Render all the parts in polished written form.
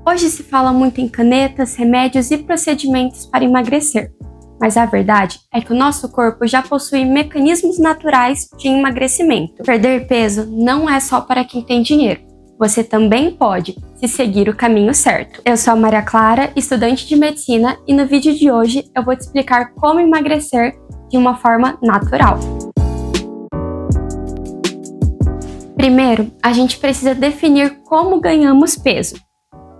Hoje se fala muito em canetas, remédios e procedimentos para emagrecer, mas a verdade é que o nosso corpo já possui mecanismos naturais de emagrecimento. Perder peso não é só para quem tem dinheiro, você também pode, se seguir o caminho certo. Eu sou a Maria Clara, estudante de medicina, e no vídeo de hoje eu vou te explicar como emagrecer de uma forma natural. Primeiro, a gente precisa definir como ganhamos peso.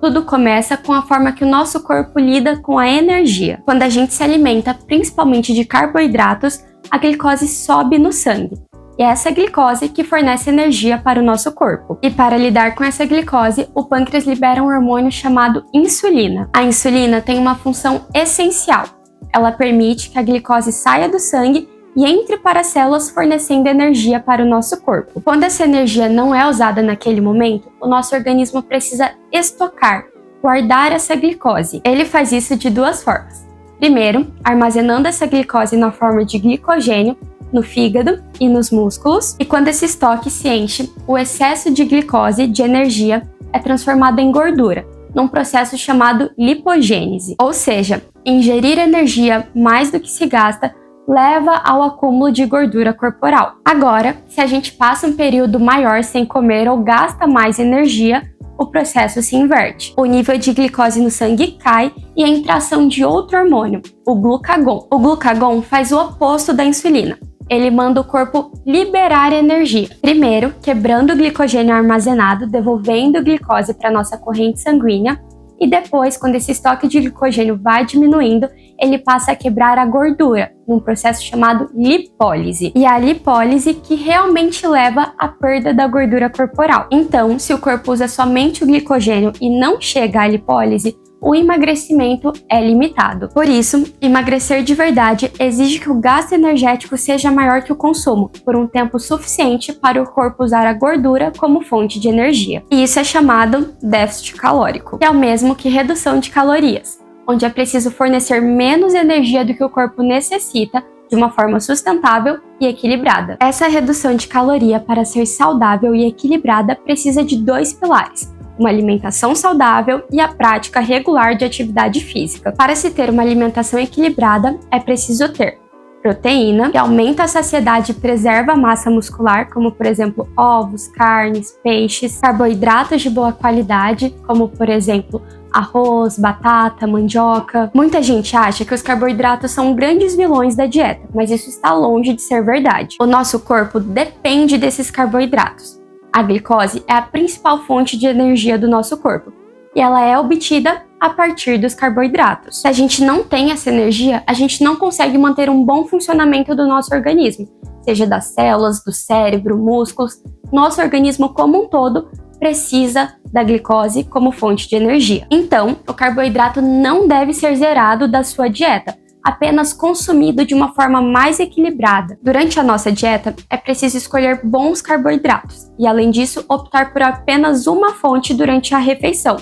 Tudo começa com a forma que o nosso corpo lida com a energia. Quando a gente se alimenta principalmente de carboidratos, a glicose sobe no sangue. E é essa glicose que fornece energia para o nosso corpo. E para lidar com essa glicose, o pâncreas libera um hormônio chamado insulina. A insulina tem uma função essencial. Ela permite que a glicose saia do sangue e entre para as células, fornecendo energia para o nosso corpo. Quando essa energia não é usada naquele momento, o nosso organismo precisa estocar, guardar essa glicose. Ele faz isso de duas formas. Primeiro, armazenando essa glicose na forma de glicogênio no fígado e nos músculos, e quando esse estoque se enche, o excesso de glicose, de energia, é transformado em gordura, num processo chamado lipogênese. Ou seja, ingerir energia mais do que se gasta leva ao acúmulo de gordura corporal. Agora, se a gente passa um período maior sem comer ou gasta mais energia, o processo se inverte. O nível de glicose no sangue cai e entra a ação de outro hormônio, o glucagon. O glucagon faz o oposto da insulina. Ele manda o corpo liberar energia. Primeiro, quebrando o glicogênio armazenado, devolvendo glicose para a nossa corrente sanguínea, e depois, quando esse estoque de glicogênio vai diminuindo, ele passa a quebrar a gordura, num processo chamado lipólise. E é a lipólise que realmente leva à perda da gordura corporal. Então, se o corpo usa somente o glicogênio e não chega à lipólise, o emagrecimento é limitado. Por isso, emagrecer de verdade exige que o gasto energético seja maior que o consumo, por um tempo suficiente para o corpo usar a gordura como fonte de energia. E isso é chamado déficit calórico, que é o mesmo que redução de calorias, onde é preciso fornecer menos energia do que o corpo necessita de uma forma sustentável e equilibrada. Essa redução de caloria, para ser saudável e equilibrada, precisa de dois pilares: uma alimentação saudável e a prática regular de atividade física. Para se ter uma alimentação equilibrada, é preciso ter proteína, que aumenta a saciedade e preserva a massa muscular, como por exemplo ovos, carnes, peixes, carboidratos de boa qualidade, como por exemplo arroz, batata, mandioca. Muita gente acha que os carboidratos são grandes vilões da dieta, mas isso está longe de ser verdade. O nosso corpo depende desses carboidratos. A glicose é a principal fonte de energia do nosso corpo, e ela é obtida a partir dos carboidratos. Se a gente não tem essa energia, a gente não consegue manter um bom funcionamento do nosso organismo, seja das células, do cérebro, músculos. Nosso organismo como um todo precisa da glicose como fonte de energia. Então, o carboidrato não deve ser zerado da sua dieta, apenas consumido de uma forma mais equilibrada. Durante a nossa dieta, é preciso escolher bons carboidratos e, além disso, optar por apenas uma fonte durante a refeição.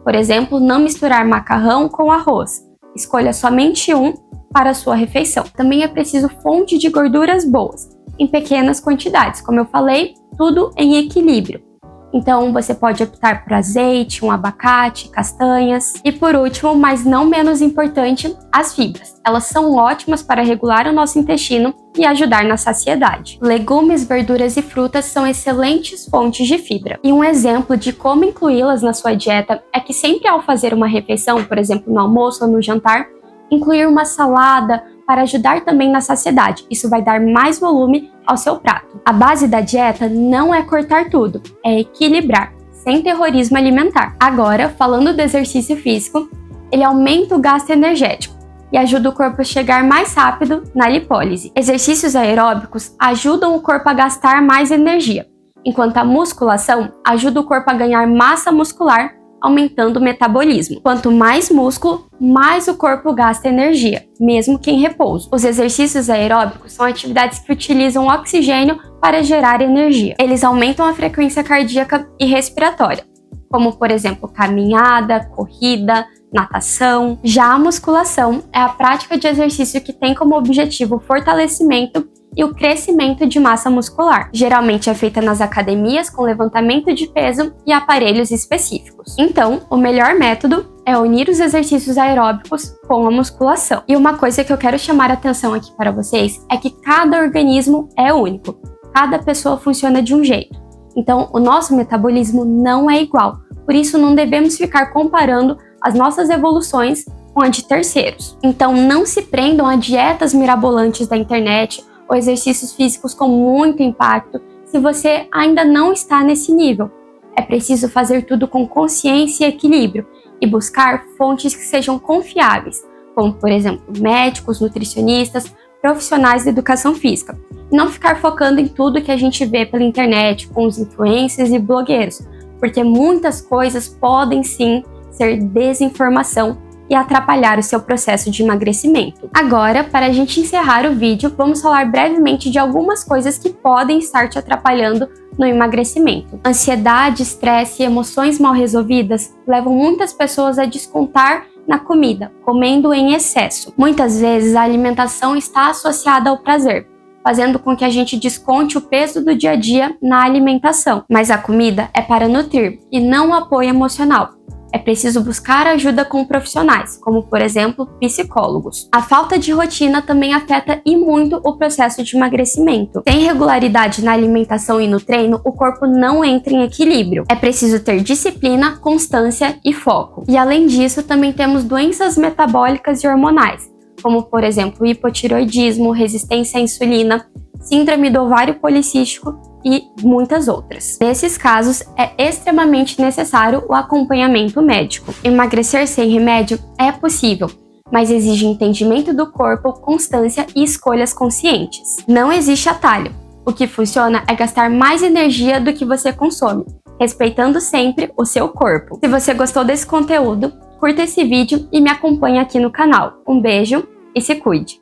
Por exemplo, não misturar macarrão com arroz. Escolha somente um para a sua refeição. Também é preciso fonte de gorduras boas, em pequenas quantidades. Como eu falei, tudo em equilíbrio. Então, você pode optar por azeite, um abacate, castanhas. E por último, mas não menos importante, as fibras. Elas são ótimas para regular o nosso intestino e ajudar na saciedade. Legumes, verduras e frutas são excelentes fontes de fibra. E um exemplo de como incluí-las na sua dieta é que sempre ao fazer uma refeição, por exemplo, no almoço ou no jantar, incluir uma salada para ajudar também na saciedade. Isso vai dar mais volume ao seu prato. A base da dieta não é cortar tudo, é equilibrar, sem terrorismo alimentar. Agora, falando do exercício físico, ele aumenta o gasto energético e ajuda o corpo a chegar mais rápido na lipólise. Exercícios aeróbicos ajudam o corpo a gastar mais energia, enquanto a musculação ajuda o corpo a ganhar massa muscular, aumentando o metabolismo. Quanto mais músculo, mais o corpo gasta energia, mesmo que em repouso. Os exercícios aeróbicos são atividades que utilizam oxigênio para gerar energia. Eles aumentam a frequência cardíaca e respiratória, como por exemplo caminhada, corrida, natação. Já a musculação é a prática de exercício que tem como objetivo o fortalecimento e o crescimento de massa muscular. Geralmente é feita nas academias com levantamento de peso e aparelhos específicos. Então, o melhor método é unir os exercícios aeróbicos com a musculação. E uma coisa que eu quero chamar a atenção aqui para vocês é que cada organismo é único. Cada pessoa funciona de um jeito. Então, o nosso metabolismo não é igual. Por isso, não devemos ficar comparando as nossas evoluções com a de terceiros. Então, não se prendam a dietas mirabolantes da internet ou exercícios físicos com muito impacto se você ainda não está nesse nível. É preciso fazer tudo com consciência e equilíbrio e buscar fontes que sejam confiáveis, como, por exemplo, médicos, nutricionistas, profissionais de educação física. E não ficar focando em tudo que a gente vê pela internet, com os influencers e blogueiros, porque muitas coisas podem sim ser desinformação e atrapalhar o seu processo de emagrecimento. Agora, para a gente encerrar o vídeo, vamos falar brevemente de algumas coisas que podem estar te atrapalhando no emagrecimento. Ansiedade, estresse e emoções mal resolvidas levam muitas pessoas a descontar na comida, comendo em excesso. Muitas vezes a alimentação está associada ao prazer, fazendo com que a gente desconte o peso do dia a dia na alimentação. Mas a comida é para nutrir e não apoio emocional. É preciso buscar ajuda com profissionais, como por exemplo, psicólogos. A falta de rotina também afeta e muito o processo de emagrecimento. Sem regularidade na alimentação e no treino, o corpo não entra em equilíbrio. É preciso ter disciplina, constância e foco. E além disso, também temos doenças metabólicas e hormonais, como por exemplo, hipotireoidismo, resistência à insulina, síndrome do ovário policístico e muitas outras. Nesses casos, é extremamente necessário o acompanhamento médico. Emagrecer sem remédio é possível, mas exige entendimento do corpo, constância e escolhas conscientes. Não existe atalho. O que funciona é gastar mais energia do que você consome, respeitando sempre o seu corpo. Se você gostou desse conteúdo, curta esse vídeo e me acompanhe aqui no canal. Um beijo e se cuide!